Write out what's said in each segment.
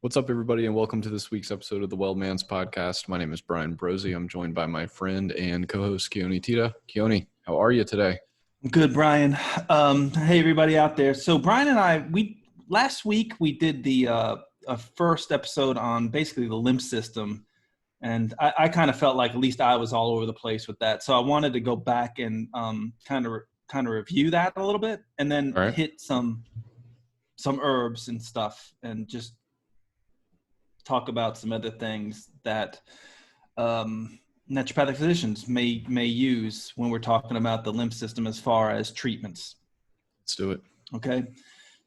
What's up, everybody, and welcome to this week's episode of the Well Man's Podcast. My name is Brian Brosey. I'm joined by my friend and co-host Keoni Tita. Keoni, how are you today? Good, Brian. Hey, everybody out there. So Brian and I, last week we did the first episode on basically the lymph system, and I kind of felt like at least I was all over the place with that. So I wanted to go back and kind of review that a little bit, and then All right. hit some herbs and stuff, and just talk about some other things that naturopathic physicians may use when we're talking about the lymph system as far as treatments. Let's do it. Okay.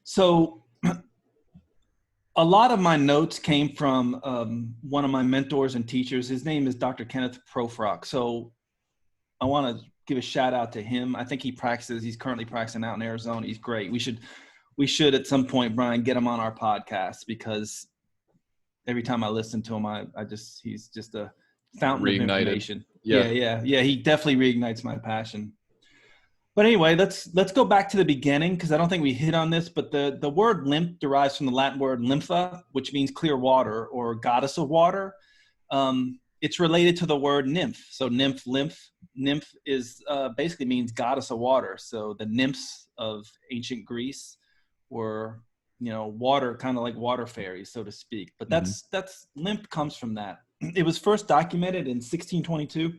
So a lot of my notes came from one of my mentors and teachers. His name is Dr. Kenneth Profrock. So I want to give a shout out to him. I think he's currently practicing out in Arizona. He's great. We should at some point, Brian, get him on our podcast, because every time I listen to him, he's just a fountain of information. Yeah. He definitely reignites my passion. But anyway, let's go back to the beginning, because I don't think we hit on this, but the word lymph derives from the Latin word lympha, which means clear water or goddess of water. It's related to the word nymph. So nymph is basically means goddess of water. So the nymphs of ancient Greece were, water, kind of like water fairies, so to speak. But that's lymph comes from that. It was first documented in 1622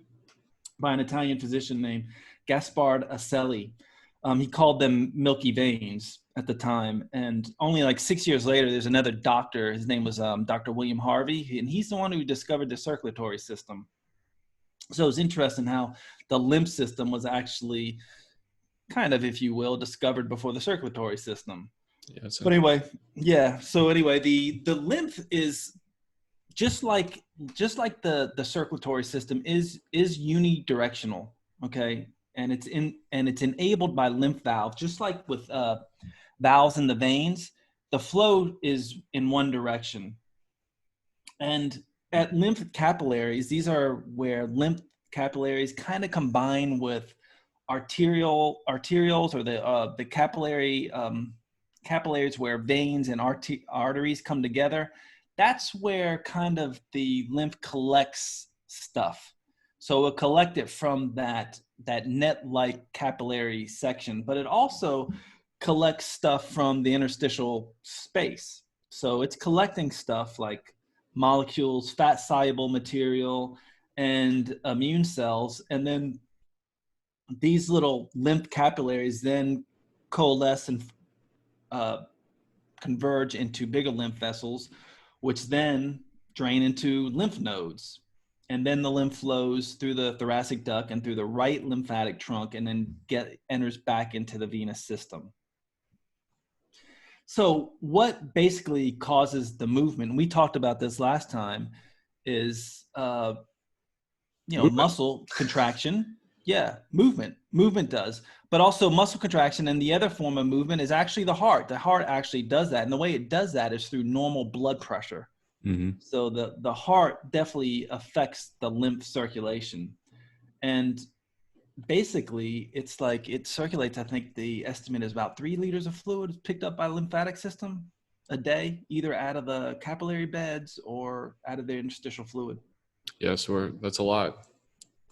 by an Italian physician named Gaspard Aselli. He called them milky veins at the time. And only like 6 years later, there's another doctor. His name was Dr. William Harvey, and he's the one who discovered the circulatory system. So it's interesting how the lymph system was actually kind of, if you will, discovered before the circulatory system. Yeah, but anyway, the lymph is just like the circulatory system is unidirectional, okay? And it's enabled by lymph valves, just like with valves in the veins. The flow is in one direction. And at lymph capillaries, these are where lymph capillaries kind of combine with arterioles, or the capillaries where veins and arteries come together. That's where kind of the lymph collects stuff. So it'll collect it from that net-like capillary section, but it also collects stuff from the interstitial space. So it's collecting stuff like molecules, fat-soluble material, and immune cells. And then these little lymph capillaries then coalesce and converge into bigger lymph vessels, which then drain into lymph nodes. And then the lymph flows through the thoracic duct and through the right lymphatic trunk, and then enters back into the venous system. So what basically causes the movement, and we talked about this last time, is muscle contraction. Yeah, movement does, but also muscle contraction. And the other form of movement is actually the heart. The heart actually does that. And the way it does that is through normal blood pressure. Mm-hmm. So the heart definitely affects the lymph circulation. And basically it's like it circulates, I think the estimate is about 3 liters of fluid picked up by the lymphatic system a day, either out of the capillary beds or out of the interstitial fluid. Yeah, so that's a lot.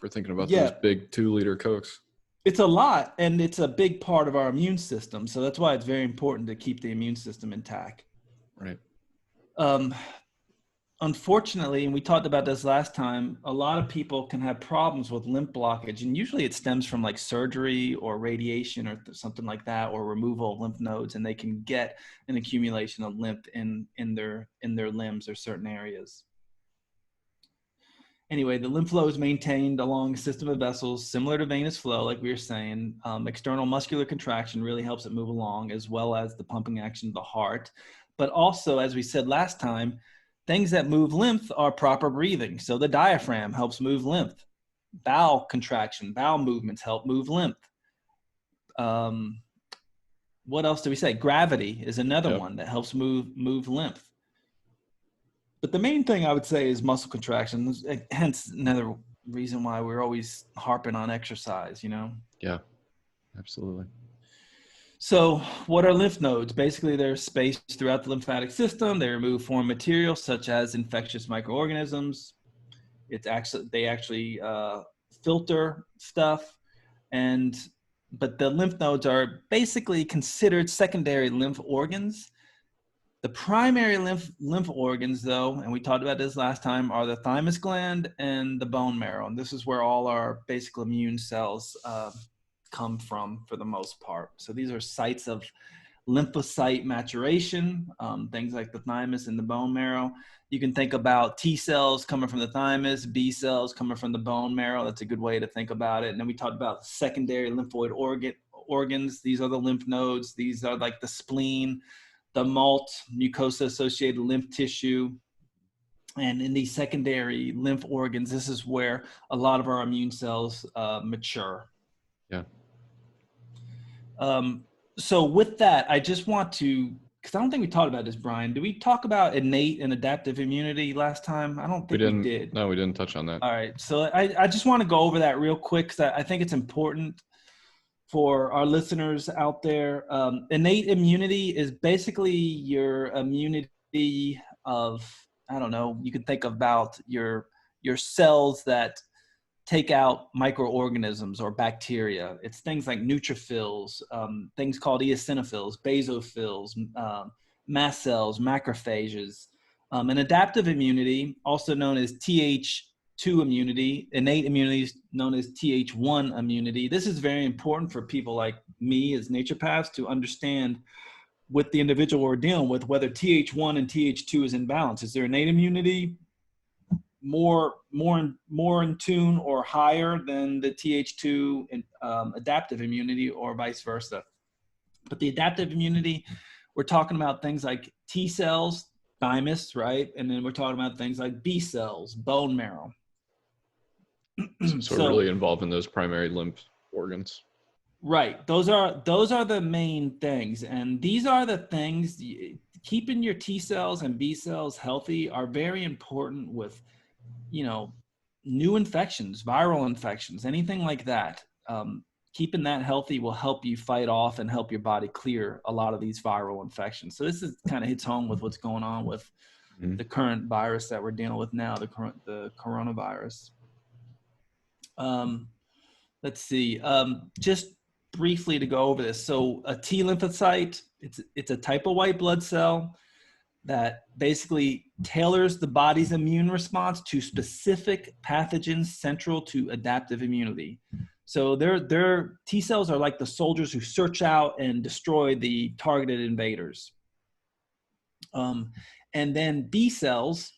We're thinking about those big 2-liter Cokes. It's a lot, and it's a big part of our immune system. So that's why it's very important to keep the immune system intact. Right. Unfortunately, and we talked about this last time, a lot of people can have problems with lymph blockage, and usually it stems from like surgery or radiation or something like that, or removal of lymph nodes, and they can get an accumulation of lymph in their limbs or certain areas. Anyway, the lymph flow is maintained along a system of vessels similar to venous flow, like we were saying. External muscular contraction really helps it move along, as well as the pumping action of the heart. But also, as we said last time, things that move lymph are proper breathing. So the diaphragm helps move lymph. Bowel contraction, bowel movements help move lymph. What else do we say? Gravity is another one that helps move lymph. But the main thing I would say is muscle contraction. Hence another reason why we're always harping on exercise, Yeah, absolutely. So what are lymph nodes? Basically, they're spaced throughout the lymphatic system. They remove foreign material such as infectious microorganisms. They actually filter stuff, but the lymph nodes are basically considered secondary lymph organs. The primary lymph organs, though, and we talked about this last time, are the thymus gland and the bone marrow. And this is where all our basic immune cells come from for the most part. So these are sites of lymphocyte maturation, things like the thymus and the bone marrow. You can think about T cells coming from the thymus, B cells coming from the bone marrow. That's a good way to think about it. And then we talked about secondary lymphoid organs. These are the lymph nodes. These are like the spleen, the MALT, mucosa-associated lymph tissue. And in these secondary lymph organs, this is where a lot of our immune cells mature. Yeah. So with that, I just want to, because I don't think we talked about this, Brian. Did we talk about innate and adaptive immunity last time? I don't think we did. No, we didn't touch on that. All right. So I just want to go over that real quick because I think it's important for our listeners out there. Innate immunity is basically your immunity of, I don't know, you can think about your cells that take out microorganisms or bacteria. It's things like neutrophils, things called eosinophils, basophils, mast cells, macrophages. And adaptive immunity, also known as Th2 immunity, innate immunity is known as Th1 immunity. This is very important for people like me as naturopaths to understand with the individual we're dealing with, whether Th1 and Th2 is in balance. Is there innate immunity more in tune or higher than the Th2 adaptive immunity, or vice versa? But the adaptive immunity, we're talking about things like T cells, thymus, right? And then we're talking about things like B cells, bone marrow. So we're really involved in those primary lymph organs. Right. Those are the main things. And these are the things, keeping your T cells and B cells healthy are very important with, new infections, viral infections, anything like that. Keeping that healthy will help you fight off and help your body clear a lot of these viral infections. So this is kind of hits home with what's going on with the current virus that we're dealing with now, the coronavirus. Let's see, just briefly to go over this. So a T lymphocyte, it's a type of white blood cell that basically tailors the body's immune response to specific pathogens central to adaptive immunity. So their T cells are like the soldiers who search out and destroy the targeted invaders. And then B cells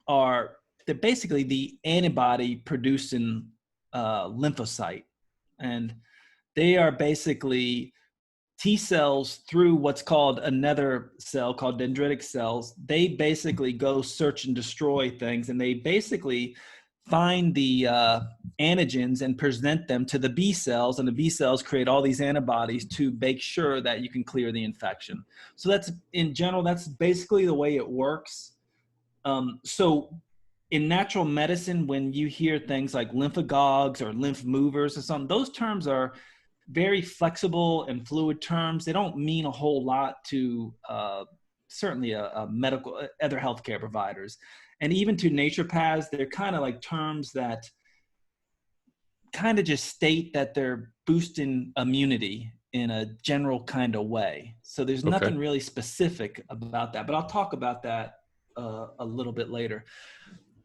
they're basically the antibody producing lymphocyte. And they are basically T cells through what's called another cell called dendritic cells. They basically go search and destroy things, and they basically find the antigens and present them to the B cells, and the B cells create all these antibodies to make sure that you can clear the infection. So that's, in general, that's basically the way it works. So in natural medicine, when you hear things like lymphagogues or lymph movers or something, those terms are very flexible and fluid terms. They don't mean a whole lot to certainly a medical, other healthcare providers. And even to naturopaths, they're kind of like terms that kind of just state that they're boosting immunity in a general kind of way. So there's nothing really specific about that, but I'll talk about that a little bit later.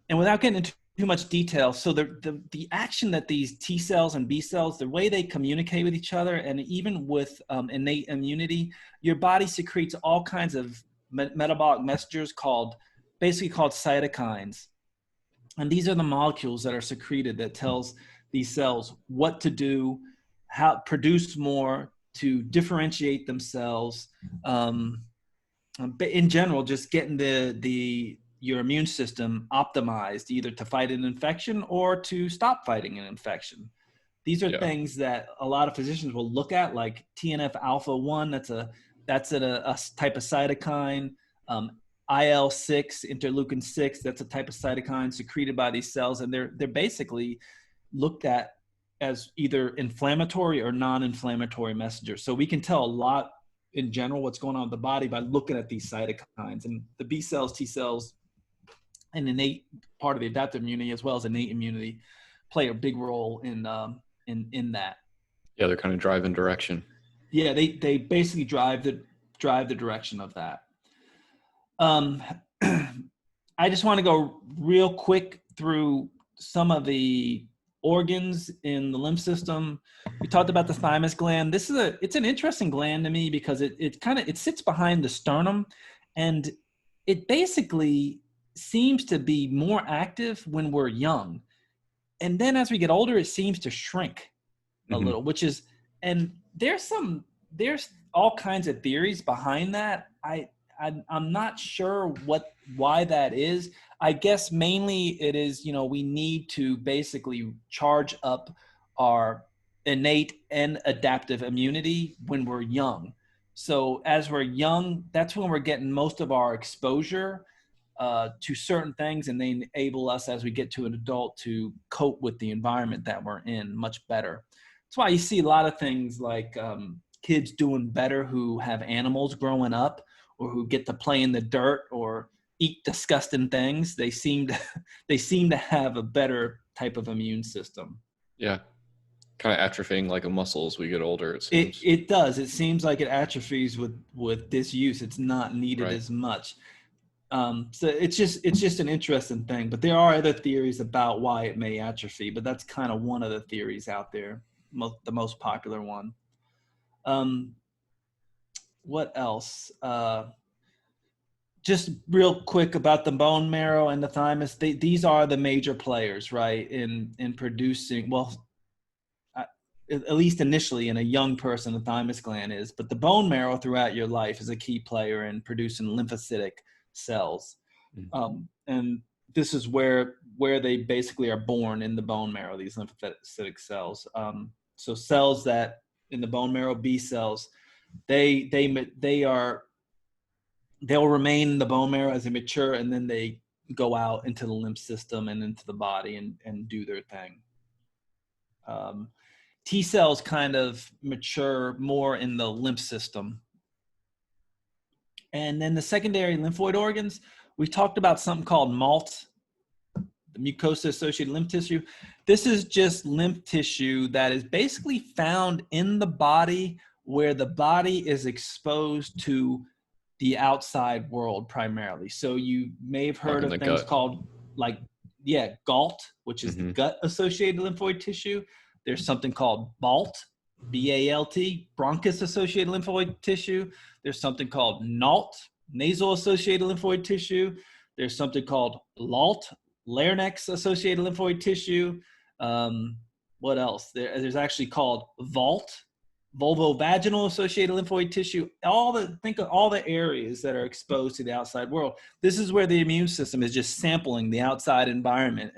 And without getting into too much detail, so the action that these T cells and B cells, the way they communicate with each other, and even with innate immunity, your body secretes all kinds of metabolic messengers basically called cytokines. And these are the molecules that are secreted that tells these cells what to do, how produce more, to differentiate themselves. But in general, just getting your immune system optimized either to fight an infection or to stop fighting an infection. These are things that a lot of physicians will look at, like TNF alpha 1. That's a type of cytokine. IL-6, interleukin 6. That's a type of cytokine secreted by these cells, and they're basically looked at as either inflammatory or non-inflammatory messengers. So we can tell a lot in general what's going on with the body by looking at these cytokines. And the B cells, T cells, and innate part of the adaptive immunity as well as innate immunity play a big role in that. Yeah, they're kind of driving direction. Yeah, they basically drive the direction of that. I just want to go real quick through some of the organs in the lymph system. We talked about the thymus gland. It's an interesting gland to me because it sits behind the sternum, and it basically seems to be more active when we're young. And then as we get older, it seems to shrink a little, and there's all kinds of theories behind that. I'm not sure why that is. I guess mainly it is, we need to basically charge up our innate and adaptive immunity when we're young. So as we're young, that's when we're getting most of our exposure to certain things, and they enable us as we get to an adult to cope with the environment that we're in much better. That's why you see a lot of things like kids doing better who have animals growing up, or who get to play in the dirt or eat disgusting things. They seem to have a better type of immune system. Yeah. Kind of atrophying like a muscle as we get older, it seems. It does. It seems like it atrophies with disuse. It's not needed as much. So it's just an interesting thing. But there are other theories about why it may atrophy, but that's kind of one of the theories out there, the most popular one. What else? Just real quick about the bone marrow and the thymus. These are the major players, right, in producing, at least initially in a young person, the thymus gland is, but the bone marrow throughout your life is a key player in producing lymphocytic cells. And this is where they basically are born in the bone marrow, these lymphocytic cells. So cells that in the bone marrow, B cells, they'll remain in the bone marrow as they mature, and then they go out into the lymph system and into the body and do their thing. T cells kind of mature more in the lymph system. And then the secondary lymphoid organs, we talked about something called MALT, the mucosa-associated lymph tissue. This is just lymph tissue that is basically found in the body where the body is exposed to the outside world primarily. So you may have heard of things called GALT, which is the gut-associated lymphoid tissue. There's something called BALT, B-A-L-T, bronchus-associated lymphoid tissue. There's something called NALT, nasal-associated lymphoid tissue. There's something called LALT, larynx-associated lymphoid tissue. What else? There's actually called VALT, vulvovaginal associated lymphoid tissue. Think of all the areas that are exposed to the outside world. This is where the immune system is just sampling the outside environment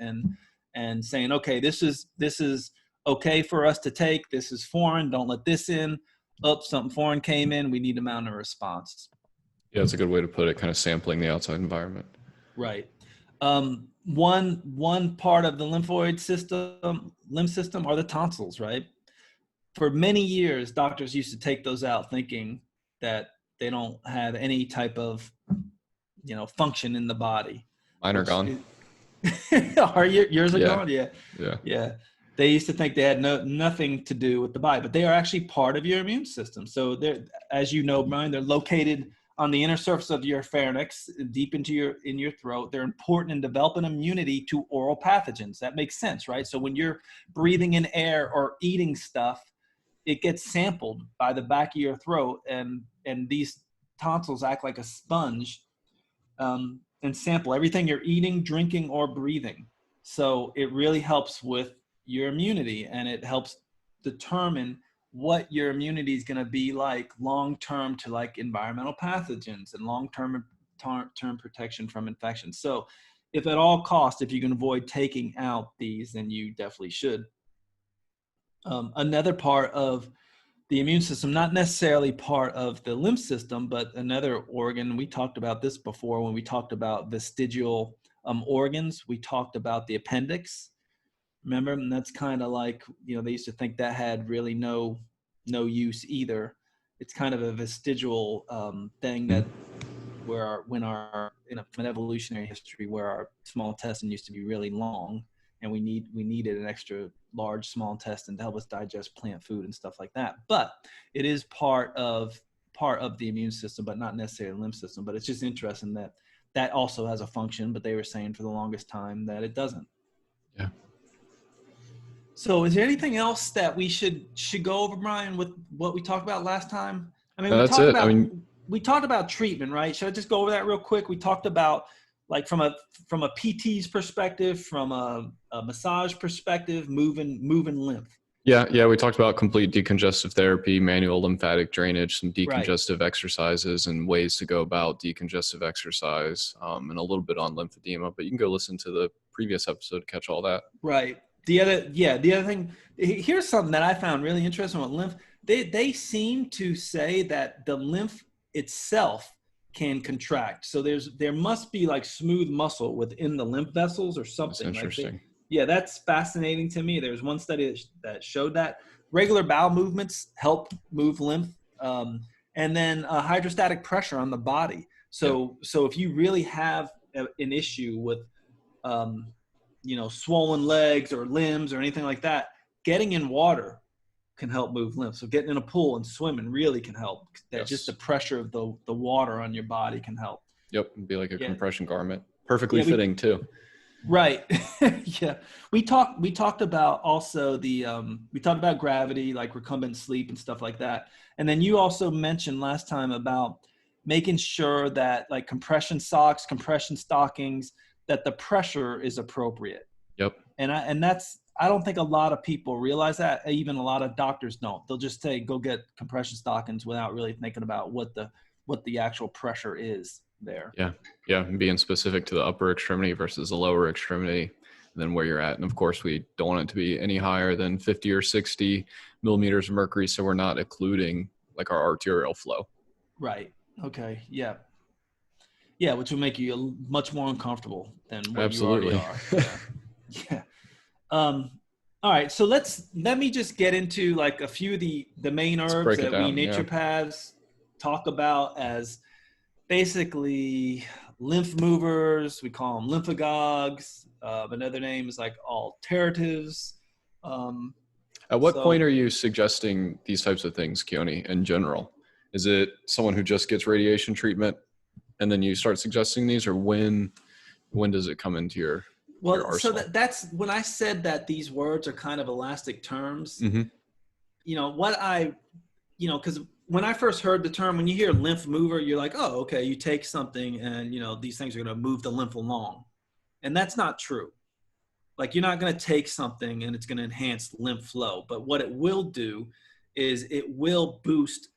and saying, okay, this is okay for us to take. This is foreign. Don't let this in. Something foreign came in. We need to mount a response. Yeah, that's a good way to put it. Kind of sampling the outside environment. Right. One part of the lymph system are the tonsils, right? For many years, doctors used to take those out thinking that they don't have any type of, function in the body. Mine are gone. Are yours are gone? Yeah. They used to think they had nothing to do with the body, but they are actually part of your immune system. So they're, as you know, Brian, they're located on the inner surface of your pharynx, deep into your throat. They're important in developing immunity to oral pathogens. That makes sense, right? So when you're breathing in air or eating stuff, it gets sampled by the back of your throat, and these tonsils act like a sponge and sample everything you're eating, drinking, or breathing. So it really helps with your immunity, and it helps determine what your immunity is going to be like long-term to like environmental pathogens and long-term protection from infection. So if at all costs, if you can avoid taking out these, then you definitely should. Another part of the immune system, not necessarily part of the lymph system, but another organ, we talked about this before when we talked about vestigial organs. We talked about the appendix. Remember? And that's kind of like, they used to think that had really no use either. It's kind of a vestigial thing that from an evolutionary history where our small intestine used to be really long, and we needed an extra large small intestine to help us digest plant food and stuff like that. But it is part of the immune system, but not necessarily the lymph system. But it's just interesting that also has a function, but they were saying for the longest time that it doesn't. Yeah. So is there anything else that we should go over, Brian, with what we talked about last time? I mean, No, that's it. We talked about treatment, right? Should I just go over that real quick? We talked about, like, from a PT's perspective, from a massage perspective, moving lymph. Yeah. We talked about complete decongestive therapy, manual lymphatic drainage, some Right. decongestive exercises and ways to go about decongestive exercise, and a little bit on lymphedema, but you can go listen to the previous episode to catch all that. Right. The other thing, here's something that I found really interesting with lymph. They seem to say that the lymph itself can contract. So there must be like smooth muscle within the lymph vessels or something. That's interesting. That's fascinating to me. There's one study that showed that regular bowel movements help move lymph, and then hydrostatic pressure on the body. So if you really have an issue with swollen legs or limbs or anything like that, getting in water can help move lymph. So getting in a pool and swimming really can help. Just the pressure of the water on your body can help. Yep. It'd be like a compression garment. Perfectly fitting too. Right. Yeah. We talked about also we talked about gravity, like recumbent sleep and stuff like that. And then you also mentioned last time about making sure that, like, compression socks, compression stockings, that the pressure is appropriate. Yep. And that's, I don't think a lot of people realize that. Even a lot of doctors don't. They'll just say, go get compression stockings without really thinking about what the actual pressure is there. Yeah. And being specific to the upper extremity versus the lower extremity, and then where you're at. And of course, we don't want it to be any higher than 50 or 60 millimeters of mercury, so we're not occluding like our arterial flow. Right. Okay. Yeah. Yeah, which will make you much more uncomfortable than what you already are. Yeah. All right. So let me just get into like a few of the main herbs that we naturopaths talk about as basically lymph movers. We call them lymphagogues. Another name is like alteratives. At what point are you suggesting these types of things, Keoni, in general? Is it someone who just gets radiation treatment and then you start suggesting these, or when does it come into your arsenal? So that's when I said that these words are kind of elastic terms. Mm-hmm. Because when I first heard the term, when you hear lymph mover, you're like, oh, okay, you take something and, these things are going to move the lymph along. And that's not true. Like, you're not going to take something and it's going to enhance lymph flow. But what it will do is it will boost,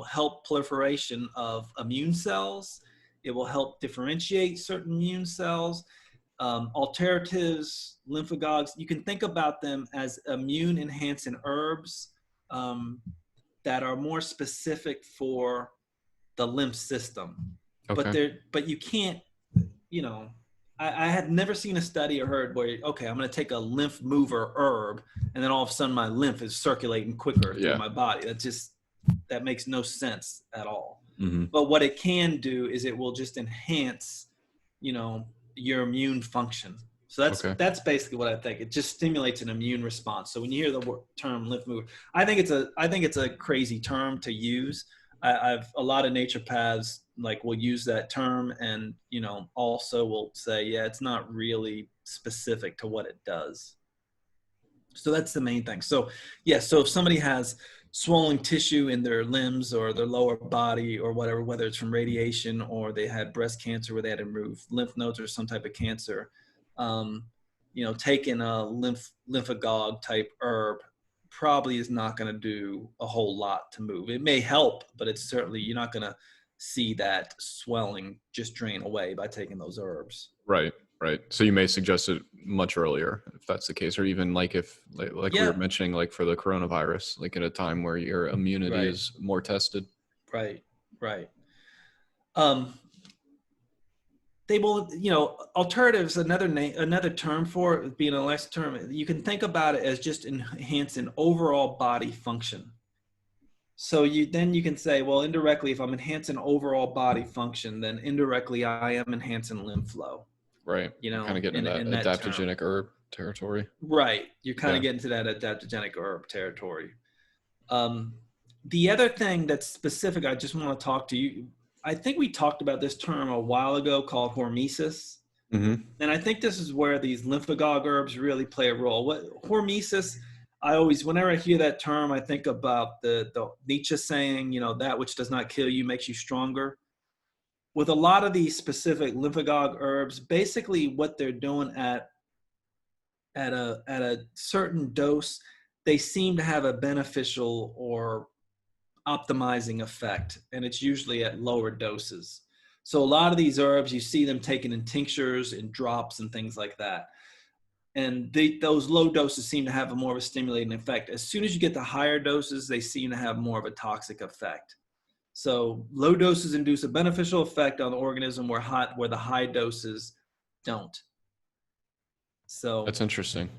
help proliferation of immune cells. It will help differentiate certain immune cells. Alteratives, lymphagogues, you can think about them as immune enhancing herbs that are more specific for the lymph system. Okay. But you can't, I had never seen a study or heard where, okay, I'm going to take a lymph mover herb and then all of a sudden my lymph is circulating quicker through my body. That makes no sense at all. Mm-hmm. But what it can do is it will just enhance, your immune function. So that's basically what I think. It just stimulates an immune response. So when you hear the term lymph mover, I think it's a crazy term to use. I've a lot of naturopaths will use that term and, also will say, it's not really specific to what it does. So that's the main thing. So so if somebody has swollen tissue in their limbs or their lower body or whatever, whether it's from radiation or they had breast cancer where they had to remove lymph nodes or some type of cancer, taking a lymphagogue type herb probably is not going to do a whole lot to move. It may help, but it's certainly, you're not going to see that swelling just drain away by taking those herbs. Right. So you may suggest it much earlier if that's the case, or even if we were mentioning, for the coronavirus, at a time where your immunity is more tested. Right. they will, alternatives, another term for it being a less term, you can think about it as just enhancing overall body function. So you can say, well, indirectly, if I'm enhancing overall body function, then indirectly I am enhancing lymph flow. Right. Kind of getting into that in that adaptogenic herb territory. Right. You're kind of getting to that adaptogenic herb territory. The other thing that's specific, I just want to talk to you. I think we talked about this term a while ago called hormesis. Mm-hmm. And I think this is where these lymphagogue herbs really play a role. What hormesis, whenever I hear that term, I think about the Nietzsche saying, that which does not kill you makes you stronger. With a lot of these specific lymphagogue herbs, basically what they're doing at a certain dose, they seem to have a beneficial or optimizing effect, and it's usually at lower doses. So a lot of these herbs, you see them taken in tinctures, in drops, and things like that. And those low doses seem to have more of a stimulating effect. As soon as you get to higher doses, they seem to have more of a toxic effect. So low doses induce a beneficial effect on the organism where the high doses don't. So that's interesting.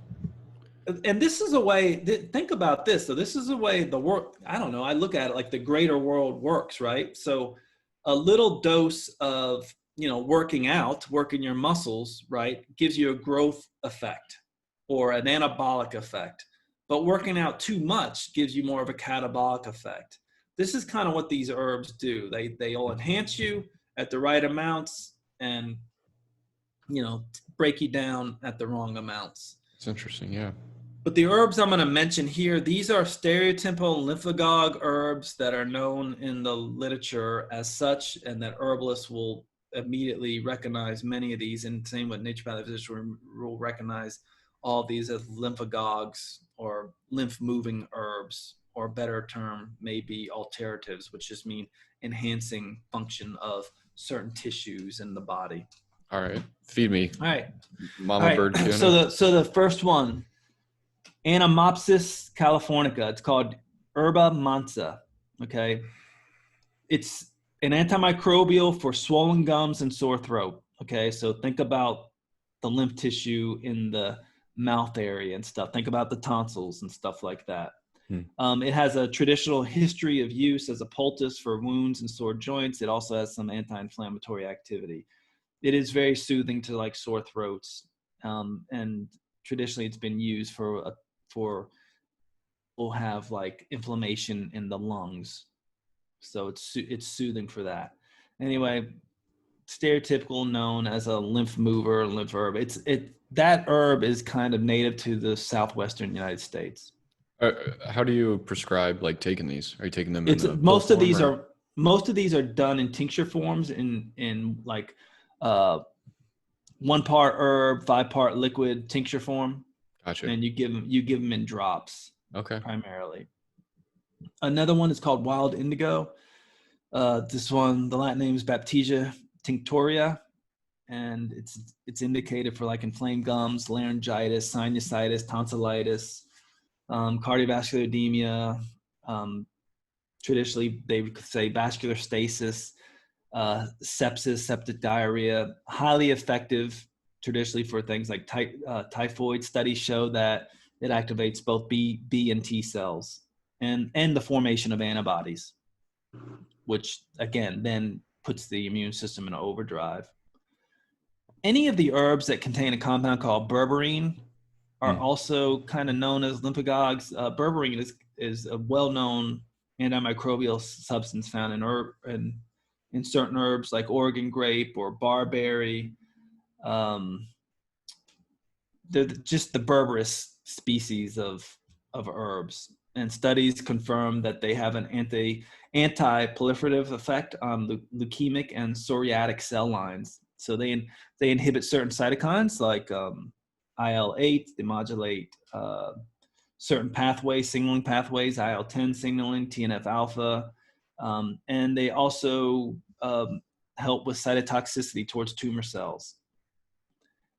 And this is a way, think about this. So this is a way I look at it like the greater world works, right? So a little dose of, working your muscles, right, gives you a growth effect or an anabolic effect. But working out too much gives you more of a catabolic effect. This is kind of what these herbs do. They'll enhance you at the right amounts and, break you down at the wrong amounts. It's interesting, yeah. But the herbs I'm going to mention here, these are stereotypical lymphagogue herbs that are known in the literature as such, and that herbalists will immediately recognize many of these, and same with naturopathic physicians will recognize all of these as lymphagogues or lymph-moving herbs, or a better term may be alteratives, which just mean enhancing function of certain tissues in the body. All right, feed me. All right, Mama bird. So the first one, Anomopsis californica. It's called Herba mansa. Okay, it's an antimicrobial for swollen gums and sore throat. Okay, so think about the lymph tissue in the mouth area and stuff. Think about the tonsils and stuff like that. It has a traditional history of use as a poultice for wounds and sore joints. It also has some anti-inflammatory activity. It is very soothing to like sore throats, and traditionally it's been used for will have like inflammation in the lungs, so it's soothing for that. Anyway, stereotypical, known as a lymph mover, lymph herb. That herb is kind of native to the southwestern United States. How do you prescribe like taking these? Are you taking them? Most of these are done in tincture forms in like 1 part herb, 5 part liquid tincture form. Gotcha. And you give them in drops. Okay. Primarily. Another one is called wild indigo. This one, the Latin name is Baptisia tinctoria, and it's indicated for like inflamed gums, laryngitis, sinusitis, tonsillitis, cardiovascular edema. Traditionally, they would say vascular stasis, sepsis, septic diarrhea. Highly effective traditionally for things like typhoid. Studies show that it activates both B and T cells and the formation of antibodies, which again then puts the immune system in overdrive. Any of the herbs that contain a compound called berberine are also kind of known as lymphagogues. Berberine is a well-known antimicrobial substance found in certain herbs like Oregon grape or barberry. They're just the berberis species of herbs, and studies confirm that they have an anti-proliferative effect on leukemic and psoriatic cell lines. So they inhibit certain cytokines like IL-8. They modulate certain pathways, signaling pathways, IL-10 signaling, TNF-alpha, and they also help with cytotoxicity towards tumor cells.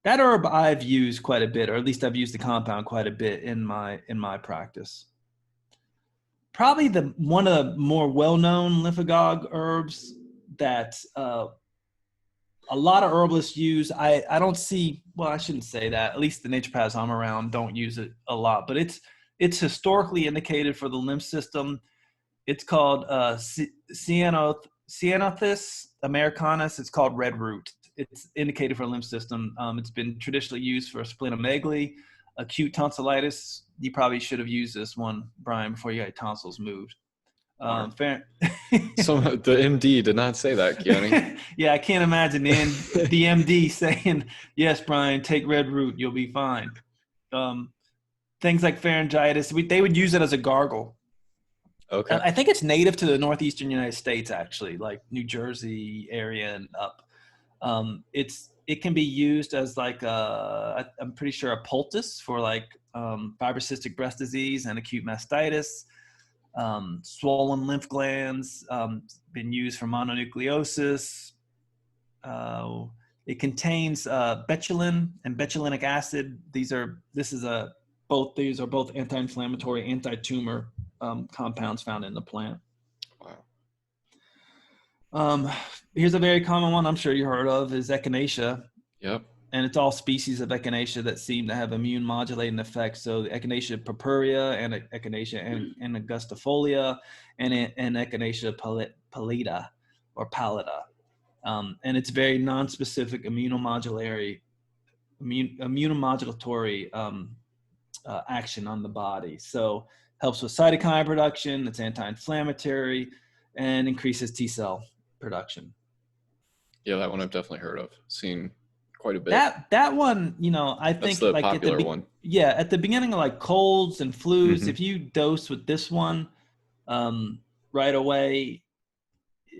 That herb I've used quite a bit, or at least I've used the compound quite a bit in my practice. Probably one of the more well-known lymphagogue herbs that a lot of herbalists use, I don't see, well, I shouldn't say that. At least the naturopaths I'm around don't use it a lot, but it's historically indicated for the lymph system. It's called Ceanothus americanus. It's called red root. It's indicated for lymph system. It's been traditionally used for splenomegaly, acute tonsillitis. You probably should have used this one, Brian, before you had tonsils moved. Fair. So the MD did not say that, Keoni. Yeah, I can't imagine the MD saying, yes, Brian, take red root, you'll be fine. Things like pharyngitis, they would use it as a gargle. Okay. I think it's native to the northeastern United States, actually, like New Jersey area and up. It can be used as like I'm pretty sure a poultice for like fibrocystic breast disease and acute mastitis. Swollen lymph glands, been used for mononucleosis. It contains betulin and betulinic acid. These are both anti-inflammatory, anti-tumor compounds found in the plant. Wow. Here's a very common one I'm sure you heard of is echinacea. Yep. And it's all species of echinacea that seem to have immune modulating effects. So the echinacea purpurea and echinacea angustifolia and echinacea pallida or pallida. And it's very non-specific immunomodulatory action on the body. So helps with cytokine production, it's anti-inflammatory, and increases T cell production. Yeah, that one I've definitely heard of. Seen quite a bit. That one, I think that's the like popular one. Yeah, at the beginning of like colds and flus, if you dose with this one right away,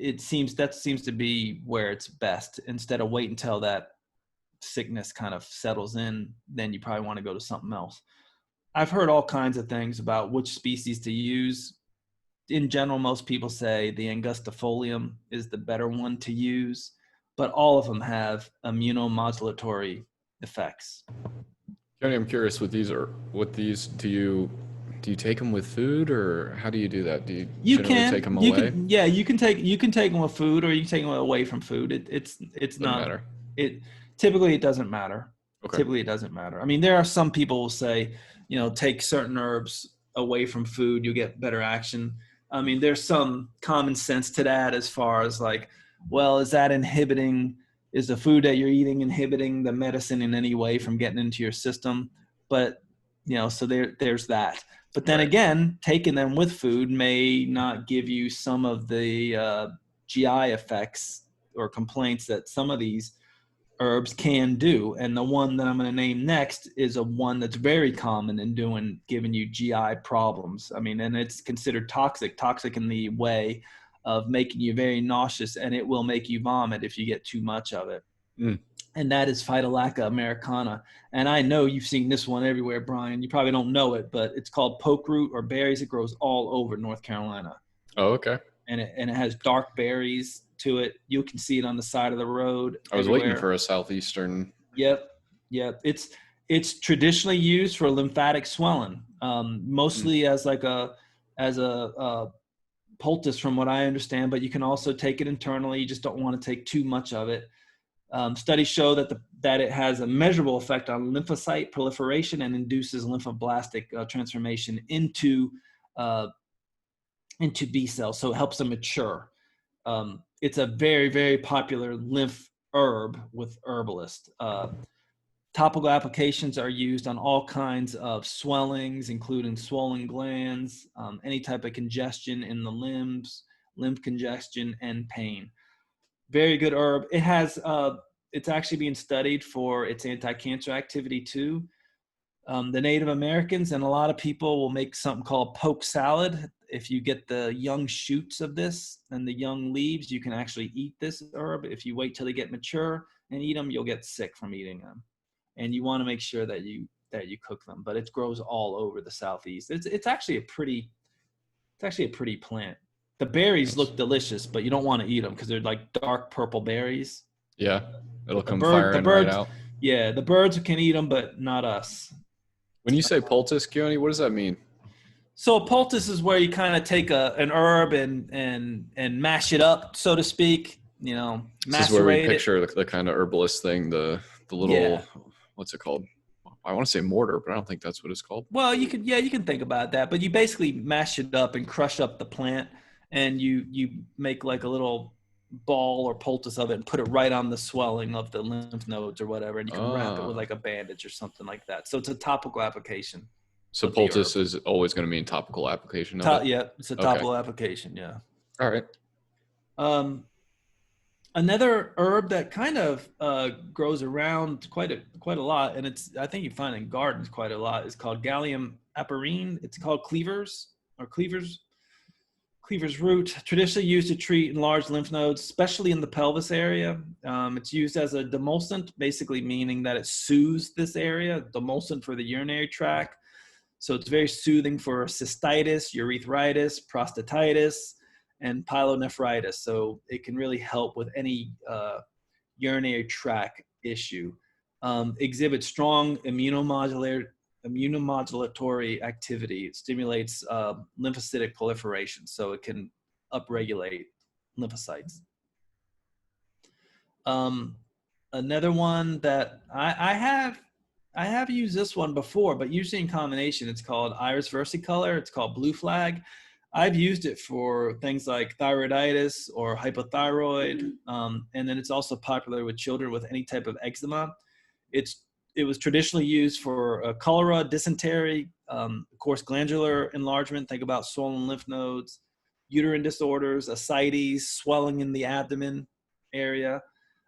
that seems to be where it's best. Instead of wait until that sickness kind of settles in, then you probably want to go to something else. I've heard all kinds of things about which species to use. In general, most people say the angustifolium is the better one to use, but all of them have immunomodulatory effects. Keoni, I'm curious with these, do you take them with food, or how do you do that? Do you generally take them away? You can take them with food, or you can take them away from food. It's doesn't not matter. Typically it doesn't matter. Okay. Typically it doesn't matter. I mean, there are some people who say, take certain herbs away from food, you get better action. I mean, there's some common sense to that as far as like, well, is the food that you're eating inhibiting the medicine in any way from getting into your system? But, so there's that. But then again, taking them with food may not give you some of the GI effects or complaints that some of these herbs can do. And the one that I'm going to name next is a one that's very common in giving you GI problems. I mean, and it's considered toxic in the way of making you very nauseous, and it will make you vomit if you get too much of it. And that is Phytolacca americana. And I know you've seen this one everywhere, Brian. You probably don't know it, but it's called poke root or berries. It grows all over North Carolina. Oh, okay. And it has dark berries to it. You can see it on the side of the road. I was waiting for a southeastern. Yep. It's traditionally used for lymphatic swelling, mostly as a poultice from what I understand, but you can also take it internally. You just don't want to take too much of it. Studies show that it has a measurable effect on lymphocyte proliferation and induces lymphoblastic transformation into B cells. So it helps them mature. It's a very, very popular lymph herb with herbalists. Topical applications are used on all kinds of swellings, including swollen glands, any type of congestion in the limbs, lymph congestion, and pain. Very good herb. It has, it's actually being studied for its anti-cancer activity too. The Native Americans and a lot of people will make something called poke salad. If you get the young shoots of this and the young leaves, you can actually eat this herb. If you wait till they get mature and eat them, you'll get sick from eating them. And you want to make sure that you cook them. But it grows all over the Southeast. It's actually a pretty plant. The berries look delicious, but you don't want to eat them because they're like dark purple berries. Yeah, it'll come firing right out. Yeah, the birds can eat them, but not us. When you say poultice, Keoni, what does that mean? So a poultice is where you kind of take an herb and mash it up, so to speak, This is where we macerate it. picture the kind of herbalist thing, the little, what's it called? I want to say mortar, but I don't think that's what it's called. Well, you can think about that, but you basically mash it up and crush up the plant, and you make like a little ball or poultice of it and put it right on the swelling of the lymph nodes or whatever, and you can wrap it with like a bandage or something like that. So it's a topical application. So poultice is always going to mean topical application of it? Yeah, it's a topical application, yeah. All right. Another herb that kind of grows around quite a lot, and I think you find in gardens quite a lot, is called Gallium aperine. It's called cleaver's root, traditionally used to treat enlarged lymph nodes, especially in the pelvis area. It's used as a demulcent, basically meaning that it soothes this area, demulcent for the urinary tract. So it's very soothing for cystitis, urethritis, prostatitis, and pyelonephritis. So it can really help with any urinary tract issue. Exhibits strong immunomodulatory activity. It stimulates lymphocytic proliferation, so it can upregulate lymphocytes. Another one that I have used this one before, but usually in combination. It's called Iris versicolor. It's called Blue Flag. I've used it for things like thyroiditis or hypothyroid, and then it's also popular with children with any type of eczema. It was traditionally used for cholera, dysentery, of course, glandular enlargement. Think about swollen lymph nodes, uterine disorders, ascites, swelling in the abdomen area,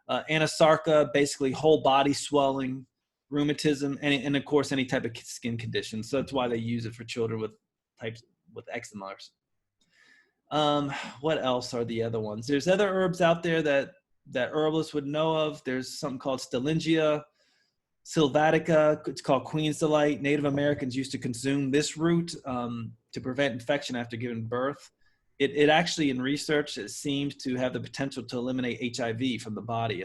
anasarca, basically whole body swelling, rheumatism, and of course, any type of skin condition. So that's why they use it for children with eczema. What else are the other ones? There's other herbs out there that herbalists would know of. There's something called Stellingia sylvatica. It's called Queen's Delight. Native Americans used to consume this root to prevent infection after giving birth. It actually, in research, it seems to have the potential to eliminate HIV from the body,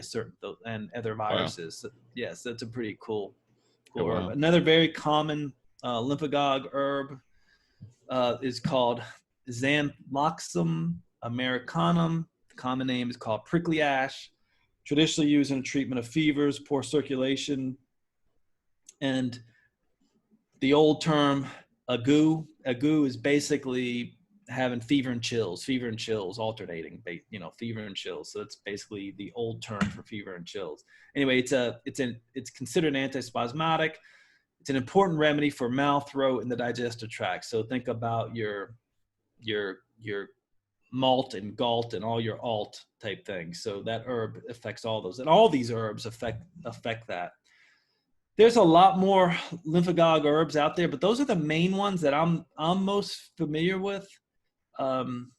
and other viruses. Wow. Yes, that's a pretty cool herb. Another very common lymphagogue herb is called Xanthoxylum americanum. The common name is called prickly ash. Traditionally used in the treatment of fevers, poor circulation, and the old term agu. Agu is basically having fever and chills alternating, fever and chills. So it's basically the old term for fever and chills. Anyway, it's considered antispasmodic. It's an important remedy for mouth, throat, and the digestive tract. So think about your malt and galt and all your alt type things. So that herb affects all those, and all these herbs affect that. There's a lot more lymphagogue herbs out there, but those are the main ones that I'm most familiar with. And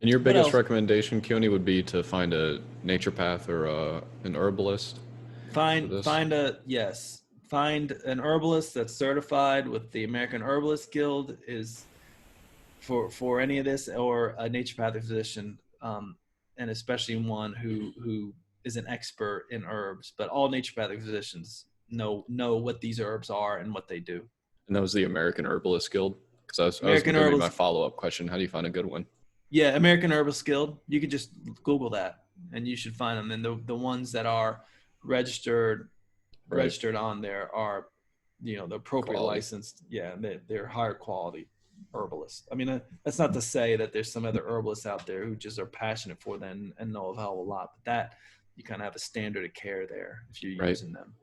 your biggest recommendation, Keoni, would be to find a naturopath or an herbalist? Find an herbalist that's certified with the American Herbalist Guild is for any of this, or a naturopathic physician, and especially one who is an expert in herbs. But all naturopathic physicians know what these herbs are and what they do. And that was the American Herbalist Guild? Because that was going to be my follow-up question. How do you find a good one? Yeah, American Herbalist Guild. You could just Google that, and you should find them. And the ones that are registered on there are, the appropriate licensed. Yeah, they're higher quality herbalists. I mean, that's not to say that there's some other herbalists out there who just are passionate for them and know a hell of a lot. But that, you kind of have a standard of care there if you're using them.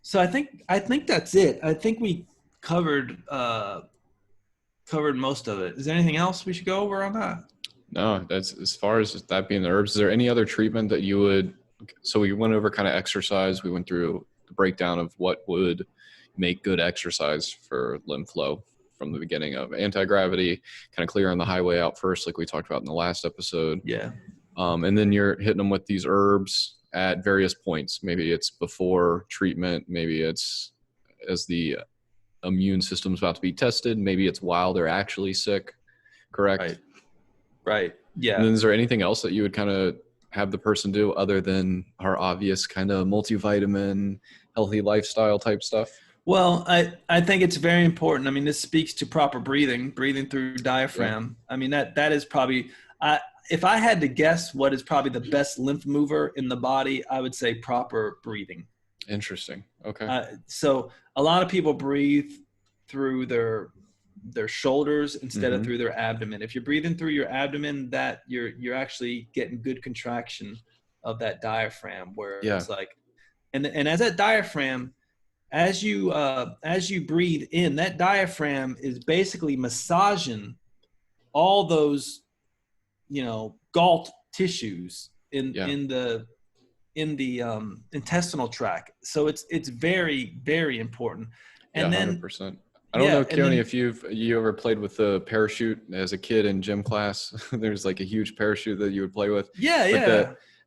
So I think that's it. I think we covered most of it. Is there anything else we should go over on that? No, that's as far as that being the herbs. Is there any other treatment that you would? So we went over kind of exercise. We went through the breakdown of what would make good exercise for lymph flow from the beginning of anti-gravity, kind of clear on the highway out first, like we talked about in the last episode. Yeah. And then you're hitting them with these herbs at various points. Maybe it's before treatment. Maybe it's as the immune system's about to be tested. Maybe it's while they're actually sick. Correct? Right. Yeah. And then is there anything else that you would kind of have the person do other than our obvious kind of multivitamin, healthy lifestyle type stuff? Well, I think it's very important. I mean, this speaks to proper breathing through diaphragm. Yeah. I mean, that is probably, if I had to guess what is probably the best lymph mover in the body, I would say proper breathing. Interesting. Okay. So a lot of people breathe through their shoulders instead of through their abdomen. If you're breathing through your abdomen, that you're actually getting good contraction of that diaphragm, where it's like, and as that diaphragm, as you breathe in, that diaphragm is basically massaging all those, galt tissues in the intestinal tract. So it's very, very important. And then 100%. I don't know, Keoni, if you ever played with the parachute as a kid in gym class. There's like a huge parachute that you would play with.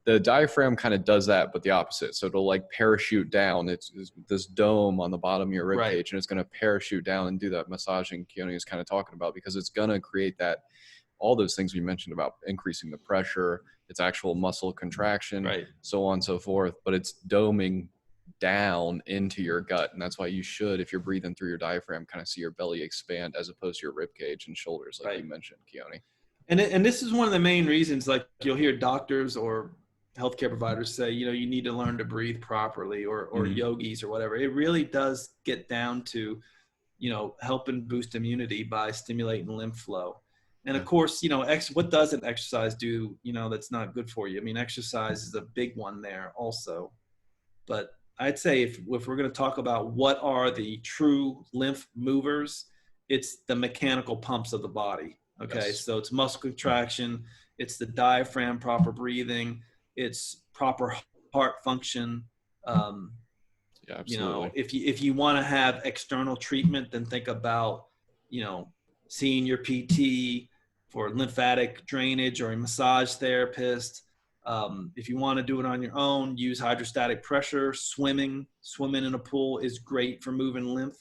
The diaphragm kind of does that, but the opposite. So it'll like parachute down. It's this dome on the bottom of your rib cage, and it's going to parachute down and do that massaging Keoni is kind of talking about, because it's going to create that, all those things we mentioned about increasing the pressure, its actual muscle contraction, so on and so forth. But it's doming down into your gut, and that's why you should, if you're breathing through your diaphragm, kind of see your belly expand as opposed to your rib cage and shoulders, like you mentioned, Keoni. And this is one of the main reasons, like you'll hear doctors or healthcare providers say, you need to learn to breathe properly, or yogis or whatever. It really does get down to, helping boost immunity by stimulating lymph flow. And of course, what doesn't exercise do, that's not good for you? I mean, exercise is a big one there also. But I'd say if we're going to talk about what are the true lymph movers, it's the mechanical pumps of the body. Okay. So it's muscle contraction, it's the diaphragm, proper breathing, it's proper heart function. Absolutely. If you want to have external treatment, then think about, seeing your PT for lymphatic drainage or a massage therapist. If you want to do it on your own, use hydrostatic pressure. Swimming in a pool is great for moving lymph.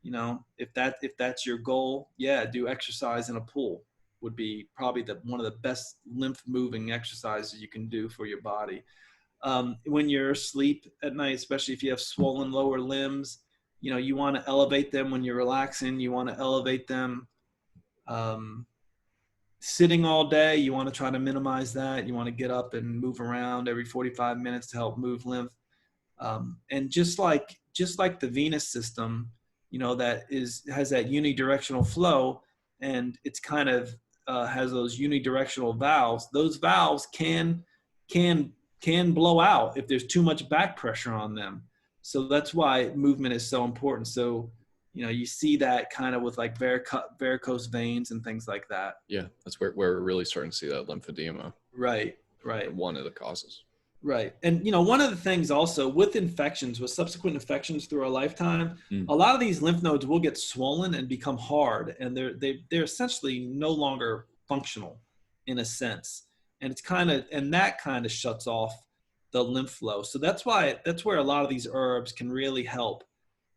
If that's your goal, do exercise in a pool. Would be probably one of the best lymph moving exercises you can do for your body. When you're asleep at night, especially if you have swollen lower limbs, you want to elevate them when you're relaxing. You want to elevate them. Sitting all day, you want to try to minimize that. You want to get up and move around every 45 minutes to help move lymph. And just like the venous system, that has that unidirectional flow, and it's kind of has those unidirectional valves. Those valves can blow out if there's too much back pressure on them. So that's why movement is so important. So you see that kind of with like varicose veins and things like that. Yeah, that's where we're really starting to see that lymphedema. Right. One of the causes. Right. And, one of the things also with infections, with subsequent infections through our lifetime, a lot of these lymph nodes will get swollen and become hard, and they're essentially no longer functional in a sense. And that kind of shuts off the lymph flow. So that's where a lot of these herbs can really help.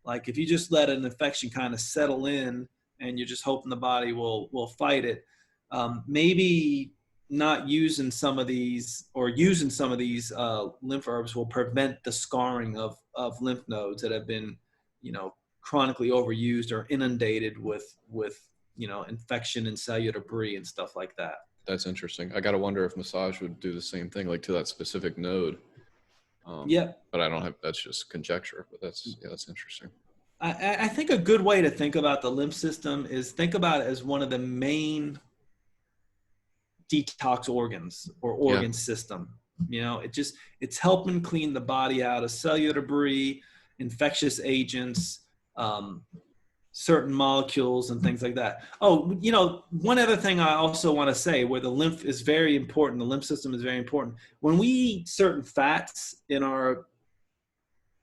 Like if you just let an infection kind of settle in and you're just hoping the body will fight it, maybe not using some of these, or using some of these lymph herbs will prevent the scarring of lymph nodes that have been, chronically overused or inundated with infection and cellular debris and stuff like that. That's interesting. I got to wonder if massage would do the same thing, like to that specific node. But I don't have, that's just conjecture, but that's interesting. I think a good way to think about the lymph system is think about it as one of the main detox organs or organ system. It's helping clean the body out of cellular debris, infectious agents, certain molecules and things like that. Oh, one other thing I also want to say, where the lymph is very important, the lymph system is very important. When we eat certain fats in our,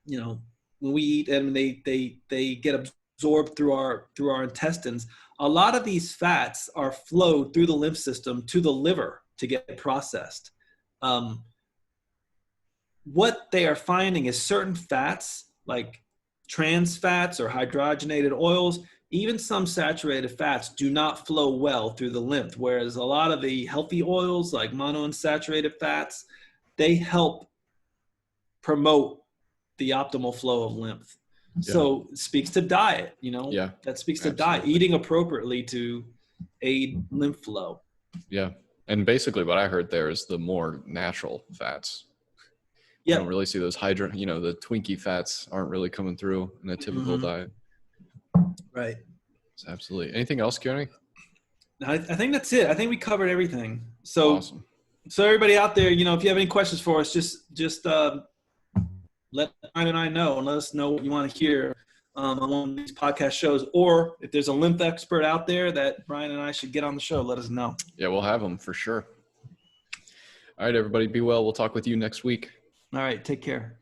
when we eat and they get absorbed through our intestines, a lot of these fats are flowed through the lymph system to the liver to get processed. What they are finding is certain fats, like trans fats or hydrogenated oils, even some saturated fats, do not flow well through the lymph, whereas a lot of the healthy oils like monounsaturated fats, they help promote the optimal flow of lymph. So it speaks to diet, that speaks to diet, eating appropriately to aid lymph flow. Yeah, And basically what I heard there is the more natural fats. You don't really see those the Twinkie fats aren't really coming through in a typical diet. Right. Absolutely. Anything else, Keoni? I think that's it. I think we covered everything. So, awesome. So everybody out there, if you have any questions for us, just let Brian and I know and let us know what you want to hear on one of these podcast shows. Or if there's a lymph expert out there that Brian and I should get on the show, let us know. Yeah, we'll have them for sure. All right, everybody, be well. We'll talk with you next week. All right, take care.